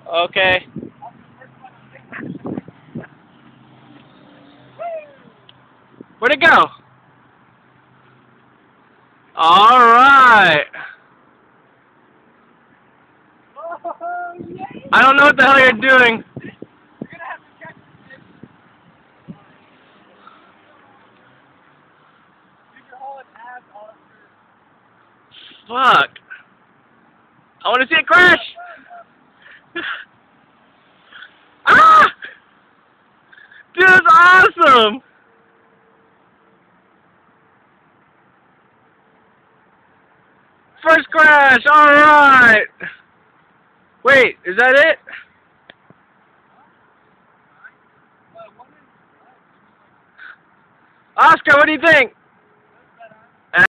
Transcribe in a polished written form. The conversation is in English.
Okay. Where'd it go? All right. I don't know what the hell you're doing. Fuck. I want to see it crash. Ah! Dude, that's awesome. First crash. All right. Wait, is that it? Oscar, what do you think?